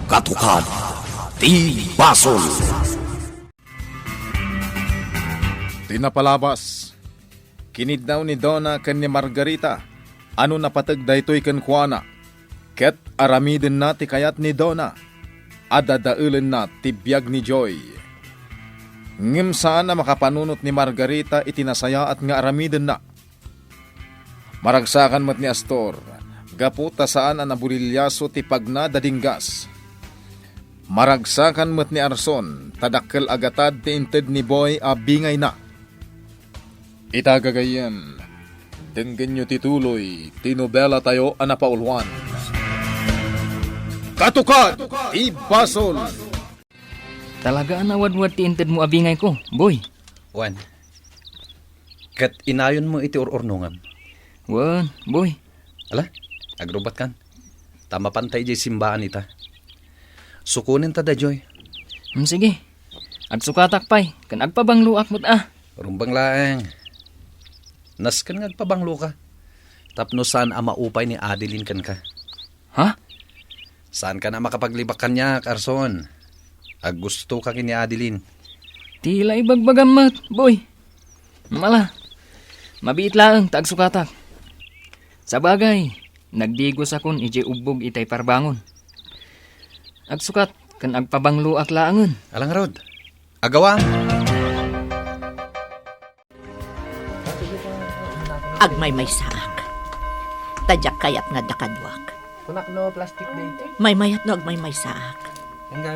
Katukad ti Basol. Tinapalabas. Kinidnaw ni Donna ken ni Margarita. Ano napatag daytoy ken kuana. Ket aramiden na ti kayat ni Donna. Adadaulen na ti biyag ni Joy. Ngem saan na makapanunot ni Margarita itinasaya at nga aramiden na. Maragsakan mat ni Astor. Gaputa saan ang nabulilyaso ti pagna dadinggas. Maragsakan mat ni Arson. Tadakkel agatad ti inted ni Boy a bingay na. Itagagayan, denggen nyo tituloy, tinobela tayo anapaulwan. Katukad, ti Basol! Talaga wadwad ti inted mo abingay ko, boy. Wan, kat inayon mo iti ururnungam. Wan, boy. Ala, agrubat kan. Tama pantay jay simbaan ita. Sukunin ta da, Joy. Sige, agsukatak pay, kan agpabangluak mo't Rumbang laeng. Naskan ngagpabanglo ka. Tapno saan ang maupay ni Adeline kan ka. Ha? Saan ka na makapaglibak kanya, Carson? Ag gusto ka kini Adeline. Tila ibagbagamat, boy. Mala, mabiit lang, tagsukatak. Sa bagay, nagdigos akon ije ubog itay parbangon. Agsukat, kan agpabangluak laangon. Alang rod, agawang. Agmay may saak. Tadyak kayat nga dakadwak. Kunak no plastic dito. May mayat no agmay may saak.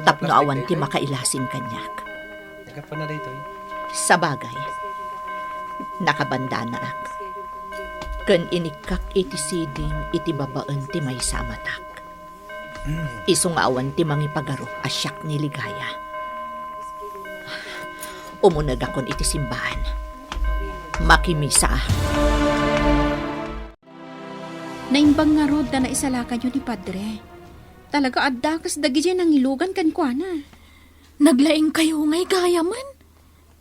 Tapno awan ti makailasin kanyak. Nagkat pa na dito Sa bagay, nakabanda na ak. Ken inikak iti siding iti babaan ti may samatak. Isong awan ti mangipagaro asyak ni ligaya. Umunag akon iti simbahan. Makimisa. Naimbang nga rod na naisalakan yun ni Padre. Talaga addakas dagi dyan ang ilugan kan kwa na. Naglaing kayo ngay gaya man.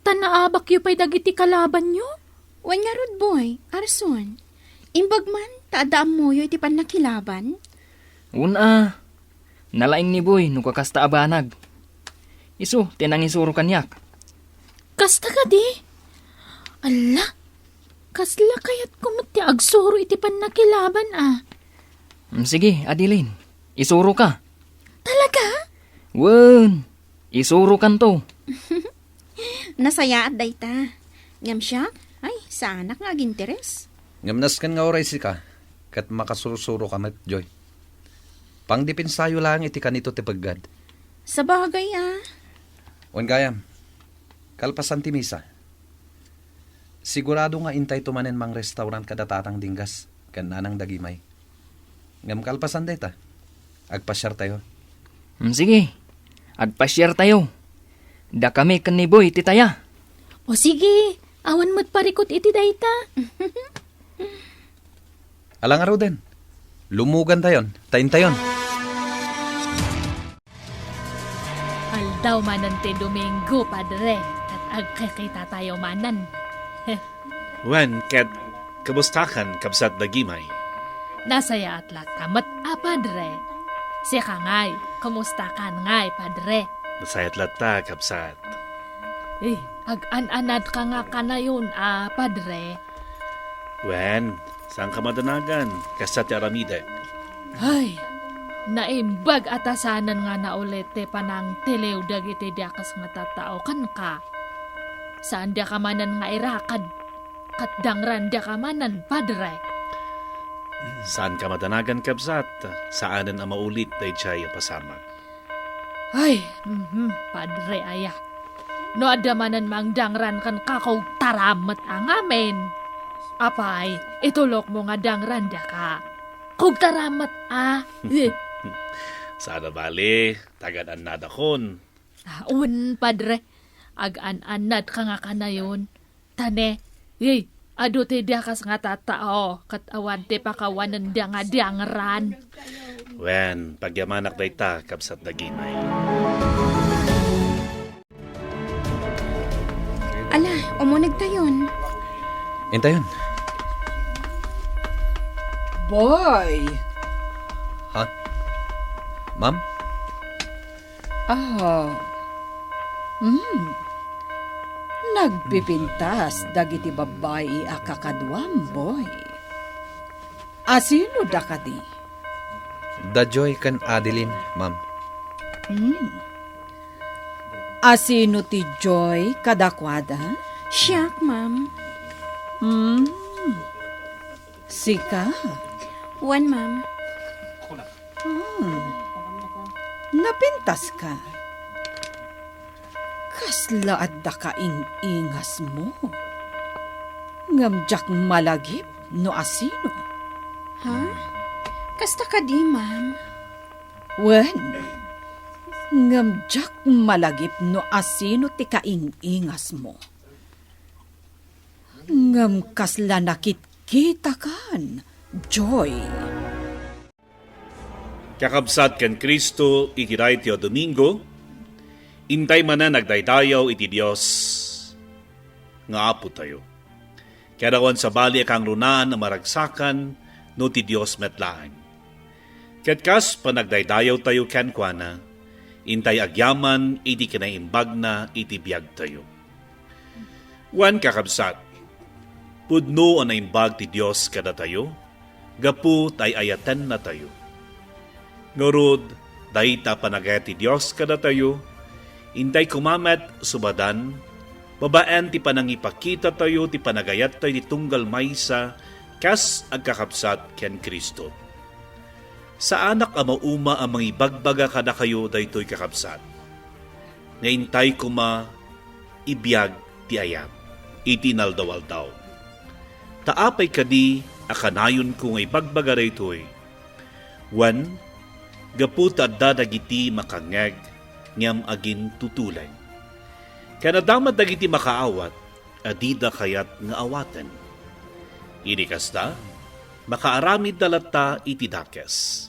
Tanaabak yu pa'y dagiti kalaban nyo. Wan nga rod boy, Arson. Imbag man, taadaam mo yu iti panakilaban. Una, nalaing ni boy nung kakasta abanag. Isu, tinang isuro kanyak. Kasta ka di. Ala, kasla kayat kumati agsuro iti panakilaban Sige, Adeline, isuro ka. Talaga? Wan, isuro kan to. Nasaya at dayta. Ngam siya, ay, sa anak nga ginteres. Ngamnaskan nga oray si ka. Kat makasurusuro ka mat, Joy. Pangdipinsayo lang iti kanito ti paggad. Sa bagay Wan gayam, kalpasan ti misa. Sigurado nga intay tumanen mang restaurant kada tatang dinggas, kan nanang dagimay. Ngam kalpasan deta, agpasyar tayo. Sige, agpasyar tayo. Da kami kan ni boy titaya. O sige, awan mo't parikot iti dayta. Alang araw din, lumugan tayon, tayon. Aldaw manan te Domingo, Padre. At agkakita tayo manan. Wen, ket, kamustakan kabsat dagimay? Nasaya at lakamat, Padre. Siya ka ngay, kumusta ka ngay, Padre? Nasayat latta kabsat. Ag-an-anad ka nga ka na yun, Padre. Wen, saan ka madanagan? Kasat aramide. Ay, naimbag atasanan nga na ulit te panang telew dagiti dakas nga tatao kan ka. Saan da ka manan nga irakad? Katdangran da ka manan, Padre. Saan ka madanagan kabsat? Saanan ang maulit na itsaya pasama? Ay, Padre aya. No adamanan mang dangran kan kakaw taramat ang amin. Apay, itulok mo nga dangran da ka. Kung taramat Sana bali, tagadan na dakon. Un, Padre. Ag-an-anad ka nga ka na yun. Tane, ado te dakas nga tatao, kat awan te pakawanan da nga dangran. Wen, pagyamanak da ita, kapsat dagimay. Ala, umunag tayon. Intayon. Boy! Ha? Ma'am? Ah, nagpipintas dagiti babae a kakadwamboy. Asino da kadi? Dajoy kan Adeline, ma'am. Asino ti Joy kadakwada? Siyak, ma'am. Sika? One, ma'am. Napintas ka. Kasla adda ka ingas mo. Ngamjak malagip no asino. Ha? Kasta ka di, ma'am. Wen, ngamjak malagip no asino ti kaingas mo. Ngam kasla nakit-kita kan, Joy. Kakabsat ken Kristo iti iti o Domingo, intay man na nagdaydayaw iti Dios nga apo tayo. Kadawan sa bali akang runaan na maragsakan no ti Dios metlaang. Katkas panagdaydayaw tayo ken kuana, intay agyaman iti kinaimbag na iti biyag tayo. Wan kakabsat, pudno ang naimbag ti Dios kada tayo, gapu tay ayatan na tayo. Ngorod, dahita panagayat ti Diyos kada tayo, intay kumamet subadan, babaan ti panangipakita tayo, ti panagayat tayo ti tunggal maysa, kas agkakapsat ken Kristo. Sa anak amauma ang mga ibagbaga kada kayo daytoy kakapsat. Ngaintay kuma ibiyag ti ayat, iti naldawaldaw. Taapay kadi akanayon ko nga ibagbaga daytoy. Wan, gaput at dadagiti makangeg, ngam agin tutulay. Kanadamat dagiti makaawat, adida kayat nga awatan. Ini kasta, makaaramid dalata iti dakes,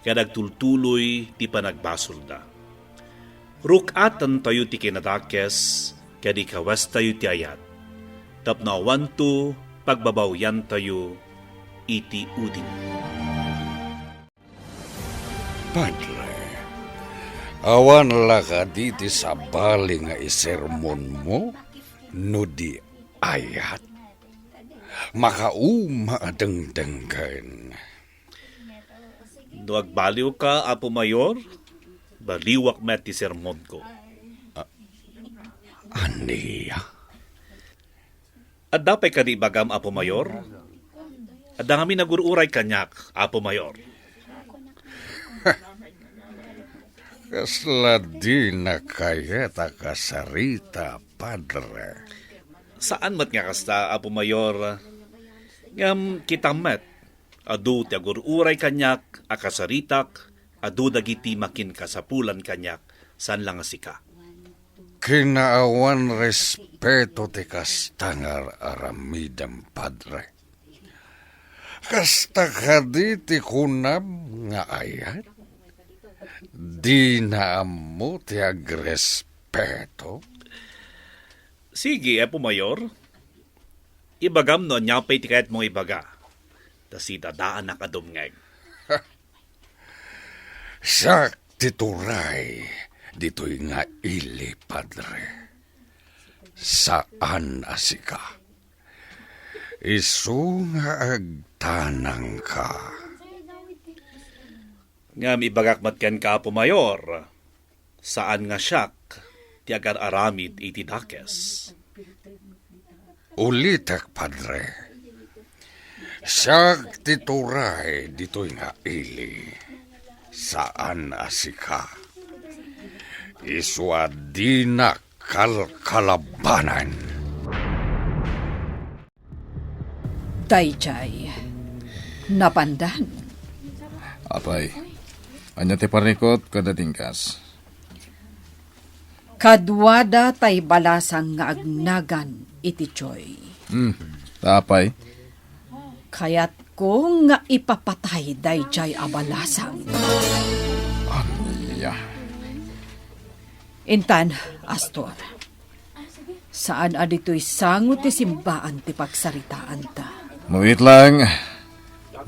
kadagtultuloy ti panagbasulda. Rukatan tayo ti kinadakes, kadi kawas tayo ti ayat. Tapnawan to, pagbabawyan tayo, iti udin. Padre, awan laka diti sa bali nga isermon mo, no di ayat. Makauma adengdenggan. No agbaliw ka, Apo Mayor, baliwak met ti sermon ko. Aniya? At dapay ka di bagam, Apo Mayor? At kami nagururay kanyak, Apo Mayor. Kasla di na kaya takasarita, Padre. Saan mat nga kasta, Apo Mayor? Ngam kita met, adu ti agururay kanyak, akasaritak, adu dagiti makin kasapulan kanyak, san lang asika. Kinaawan respeto ti kastangar aramidam, Padre. Kasta kaditi kunam nga ayat, di na mo ti agrespeto. Sige, Apo Mayor. Ibagam no, nyapay ti kayat mong ibaga. Tas itadaan na kadumngeg. Sak tituray, dito'y nga ili, Padre. Saan asika? Isu nga agtanang ka. Ngam ibagak matken ka, Apo Mayor. Saan nga siyak, ti agar aramid iti dakes. Ulitak, Padre. Sak tituray, dito'y nga ili. Saan asika? Iswadi na kalkalabanan. Dayjay, napandan. Apay, anya ti parikot kada tingkas. Kadwada tay balasang nga agnagan iti Joy. Tapay, Kayat ko nga ipapatay dayjay abalasang. aniya. Intan, Astor. Saan adito'y sangot ti simbaan ti pagsaritaan ta? Muit lang,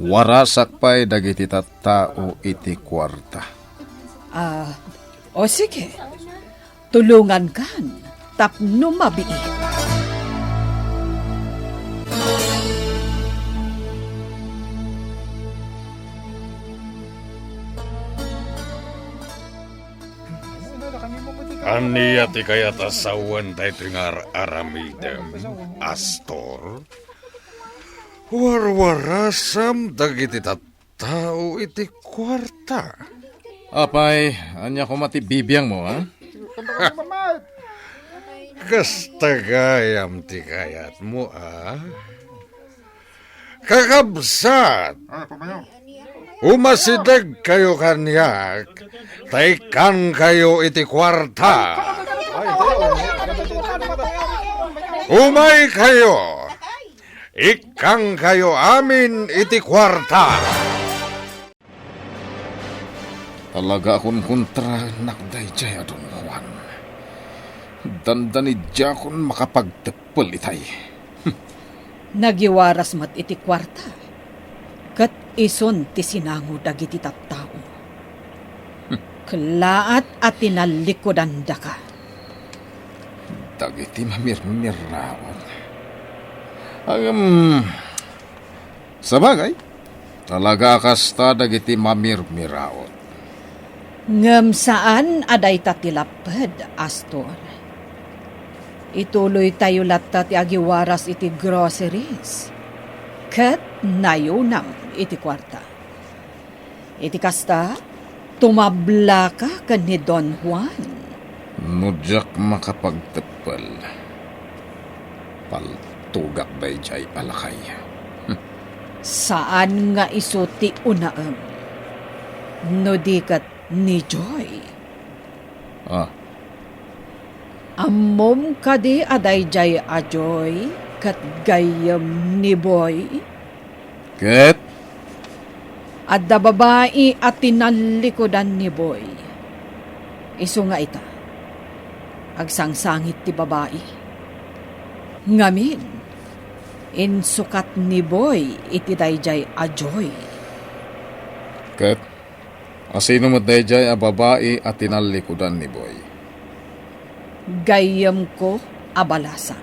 warasak pa'y dagiti tattao iti kwarta. O sige, tulungan kan, tapno mabiit. Aniya ti kayat asawan tayo tingar aramidem, Astor. Warwarasam dagiti tattao iti kwarta. Apay, anya ko matibibiyang mo, ha? Kastagayam ti kayat mo, Kakabsat! Umasidag kayo kanyak, taikan kayo iti kwarta. Umay kayo, ikang kayo amin iti kwarta. Talaga akong kontra nakday jay adon Juan. Dandani jakon makapagtepel itay. Nagiwaras mat iti kwarta. Kat ison ti sinango dagiti tattao. Klaat at tinalikodan da ka. Dagiti mamirmiraon. Sabagay, talaga kasta dagiti mamirmiraon. Ngem saan aday tatilapad, Astor? Ituloy tayo latta ti agiwaras iti groceries. Kat nayunam iti kwarta. Iti kasta, tumabla ka kan ni Don Juan. Nudyak makapagtepel. Paltugak day jay alakay. Saan nga iso ti unaem? No di kat ni Joy. Ammom kadi aday jay a Joy kat gayam ni Boy. Ket? Adda babae at tinalikodan ni Boy. Iso nga ita. Agsangsangit ti babae. Ngamin, insukat ni Boy iti dayjay a Joy. Ket? Asino mo dayjay a babae at tinalikodan ni Boy? Gayam ko abalasan.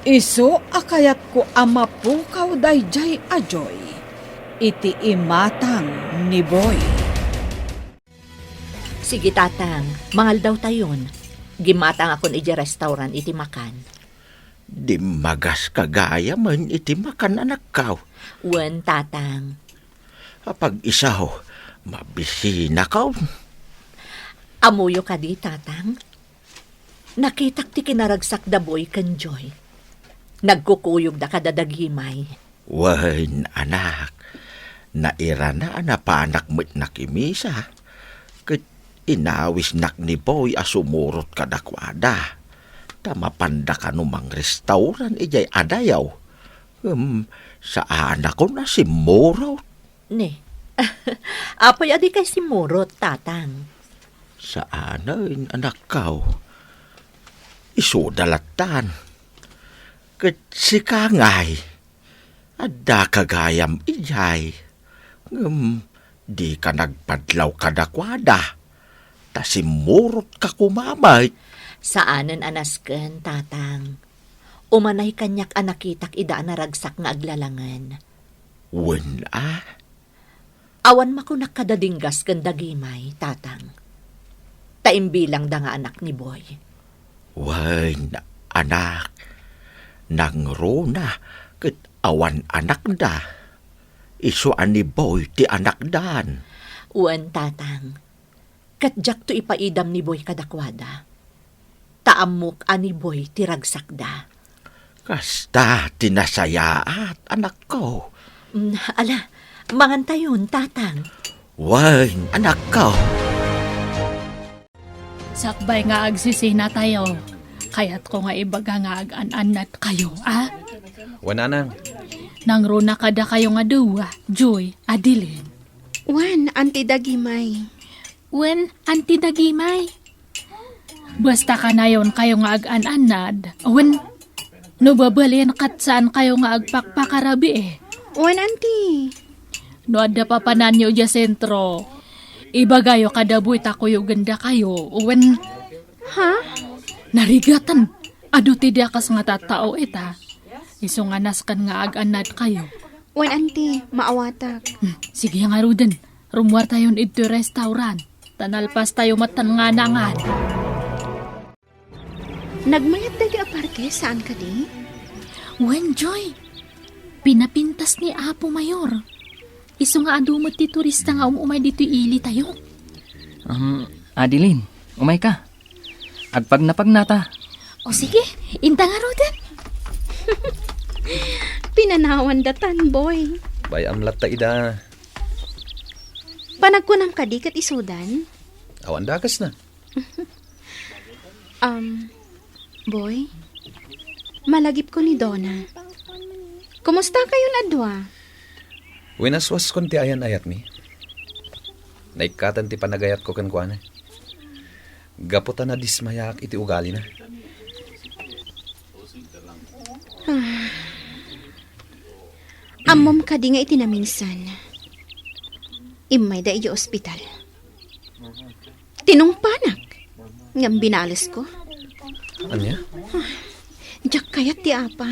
Iso akayat ko amapukaw dayjay a Joy iti imatang ni Boy. Sige tatang, mangal daw tayon. Gimatang akon iti restaurant iti makan. Di magas kagaya man iti makan anak kaw. Wen tatang. Apag isaw, mabisina kaw. Amuyo ka di tatang. Nakitak ti kinaragsak da Boy kan Joy. Nagkukuyog da kadadagimay. Wen anak, naira na napanak mo't nakimisa. Kat inawis nak ni Boy asumurot kadakwada. Tamapanda ka numang restaurant ijay adayaw. Sa anak ko na si Murot. Ne, apoy adi kay si Murot, tatang. Sa anain anak kaw. Isudalatan. Kat si Kangay. Adda kagayam ijay. Di ka nagpadlaw kadakwada. Ta si Murot ka kumamay. Saanen anasken, tatang. Umanay kanyak anakitak ida naragsak nga aglalangan. Wen Awan makunak kadadinggas ken dagimay, tatang. Taimbilang da nga anak ni Boy. Wen anak. Nangrona ket awan anak da. Isuan ni Boy ti anak dan. Wen tatang. Katjak to ipaidam ni Boy kadakwada. Taamok ani Boy ti ragsak da. Kasta tinasayaat anak ko. Ala, mangantayon, tatang. Wen anak ko. Sakbay nga agsisina tayo. Kaya't ko nga ibaga nga ag-an-anat kayo, Wananang. Nangruna kada kayo nga duwa, Joy, Adilin. Wan, anti dagimay. Wen, anti dagimay. Basta ka na yon kayo nga ag-an-anad. Wen, no babalin kat saan kayo nga agpakpakarabi Wan, anti. No ada papanan nyo dya sentro. Ibagayo kada boy takoyo ganda kayo. Uwen, Ha? narigatan. Ado tidak kas nga tatao ita. Iso nga naskan nga ag-anad kayo. Wan auntie, maawatag. Sige nga Ruden. Rumwar tayo ito restaurant. Tanalpas tayo matanganangan. Nagmayat dagi aparke, saan ka di? Wen, Joy. Pinapintas ni Apo Mayor. Iso nga adumot ti turista nga umumay dito ili tayo. Adeline, umay ka. Agpag nata. O sige, inta nga Ruden. Pinanawan datan, boy. Bay amlat ta ida. Panagkunam ka di kat isudan? Awan dakas na. Boy, malagip ko ni Donna. Kumusta kayo na adwa? Winaswas kon ti ayan ayat mi. Naikatan ti panagayat ko kan kuana. Gaputan na dismayak iti ugali na. Amom ka di nga itinaminsan. Imay da iyo ospital. Tinungpanak. Ngam binalis ko. Anya? Diyak kayat ti apa.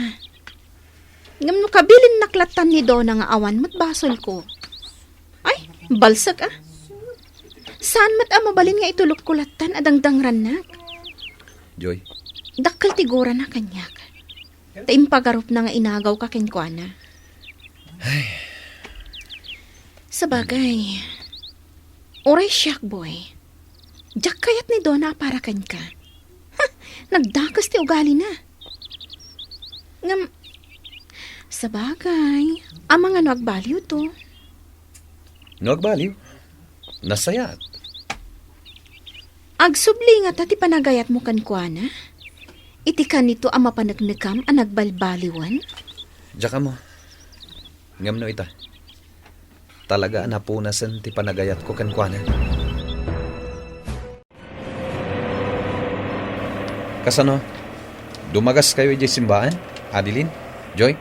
Ngam no kabilin naklatan ni Donna nga awan mat basol ko. Ay, balsag ah. Saan mat mabalin nga itulok kulatan adang ranak? Joy, Dakkel tigura na kanyak. Taimpagarup na nga inagaw ka kenkwana. Sabagay, oray siyak boy. Diyak kayat ni Donna para kan ka. Ha, nagdakas ti ugali na. Ngam, sabagay, ang mga nagbaliw to. nagbaliw. Nasayat. Agsubli nga ti panagayat mo kankwana. Iti ka nito ang mapanagnagam ang nagbalbaliwan. Diyan mo. Ngam no ita. Talaga napunasan ti panagayat ko kan kuana. Kasano? Dumagas kayo di simbahan? Adeline? Joy?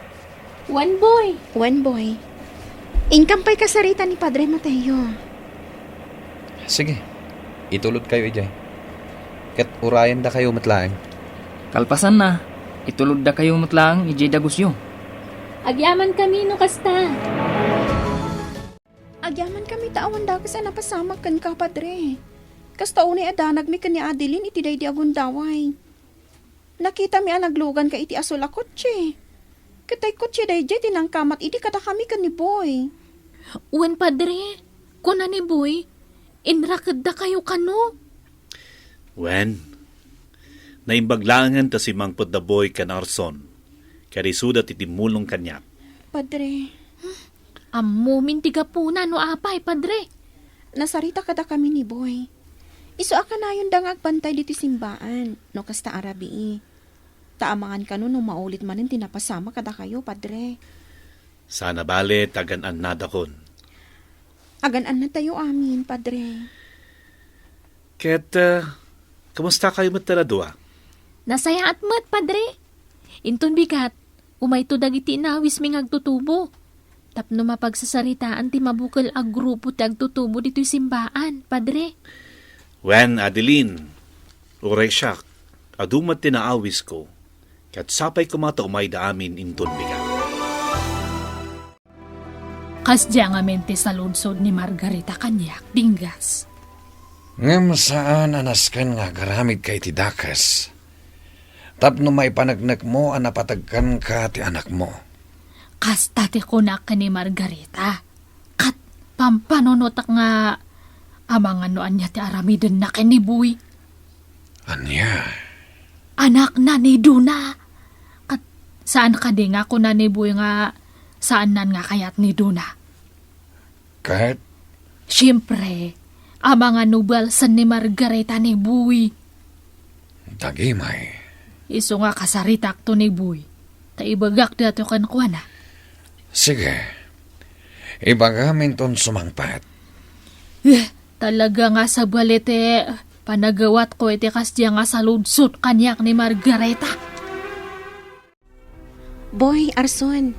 One boy. Ingkampay kasarita ni Padre Mateo. Sige. Itulod kayo ijay. Kat urayan da kayo matlaang. Kalpasan na. Itulod da kayo matlang ijay dagusyo. Agyaman kami no kasta. Agyaman kami taawan dakas na napasamag kan ka, Padre. Kasta unay adanag mi kanya Adeline iti day di agundaway. Nakita mi anaglugan ka iti asul a kotse. Katay kotse day di tinangkamat iti kata kami kan ni Boy. Uwan Padre, kuna ni Boy, inrakad da kayo kano. Wen, naimbaglangan ta si Mang Podaboy kan Arson. Karisudat itimulong kanya. Padre, Ammo mintiga po na no apay, Padre. nasarita kada kami ni Boy. Iso aka na yun dangag bantay diti simbaan. No kasta arabi. Taamangan ka no maulit manin tinapasama kada kayo, Padre. Sana bale tagan-an nadakon. Agan-an na tayo amin, Padre. Ket, kamusta kayo mataladua? Nasaya at mat, Padre. Inton bigat, umayto dagiti nawis mi ngagtutubo. Tapno mapagsasaritaan ti mabukal ag grupo ti agtutubo dito'y simbaan, Padre. Wen, Adeline, uray siyak, adumat tinaawis ko, kat sapay kumata umay da amin inton bigat. Kasdya nga mente sa lunsod ni Margarita kanyak, dinggas. Ngam saan anaskan nga garamid kay ti dakas. Tapno may panagnak mo anapatagkan ka ti anak mo. Kasta ti kunak ka ni Margarita. Kat pampanonotak nga amang anoan niya ti aramiden na kinibuy. Anya? Anak na ni Duna. Kat saan ka di nga ko na ni Buy nga saan nan nga kayat ni Duna? Kat? Siyempre, amang anubal san ni Margarita ni Buy. Dagimay. Iso nga kasaritak to ni Buy. Taibagak dato kan kuha na. Sige. Ibagamin ton sumangpat. Talaga nga sa balete, panagawat ko iti kasya nga sa ludsot kanyak ni Margarita. Boy, Arson,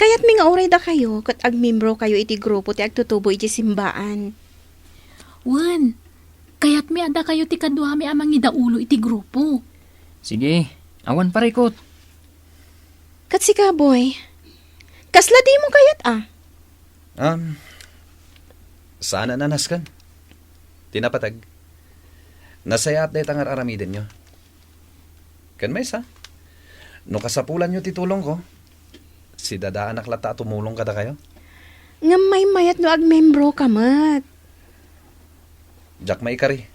Kaya't mi nga oray da kayo, kat agmimbro kayo iti grupo ti agtutubo iti simbaan. Wan, kaya't mi ada kayo ti kadwa mi amang idaulo iti grupo. Sige, awan parikot. Kat si Kaboy, kasla di mo kayat Sana nanaskan. Tinapatag. Nasayat na itangar aramidin nyo. Kan may sa? No kasapulan nyo titulong ko, si dada anak lata tumulong kada kayo. Nga may mayat no agmembro kamat. Jak may kari.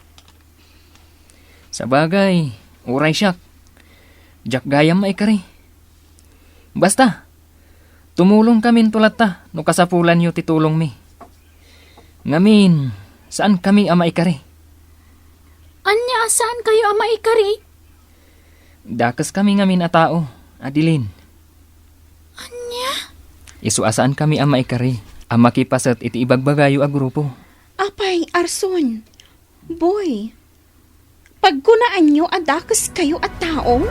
Sa bagay, uray siyak. Jak gayam maikari. Basta, tumulong kami tulat ta, no kasapulan nyo titulong mi. Ngamin, saan kami ama ikari? Anya, saan kayo ama ikari? Dakas kami ngamin a tao, Adilin. Anya? Isu asaan kami ama ikari, ama kipasat iti ibagbagayo a grupo. Apay, Arson. Boy, pagkunaan nyo adakas kayo at tao?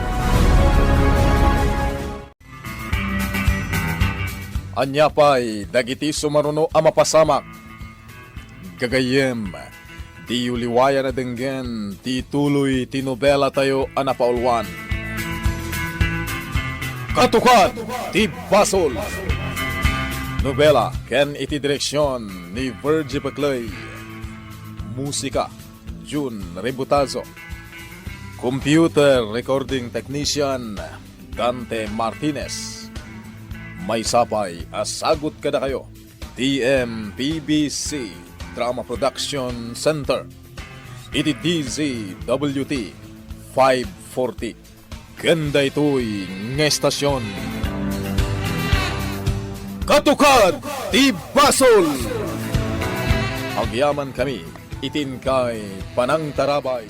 Anya pa'y dagiti sumaruno a mapasamak. Gagayem, di uliwaya na denggen, ti tuloy ti nobela tayo a napaulwan. Katukan, ti Basol. Nobela, ken iti direksyon ni Virgie Baclay. Musika, June Rebutazo. Computer recording technician, Dante Martinez. May sapay, asagot kada kayo. TMPBC Drama Production Center. Iti DZWT 540. Ganda ito'y ngestasyon. Katukad ti Basol! Agyaman kami, itin kay Panang Tarabay.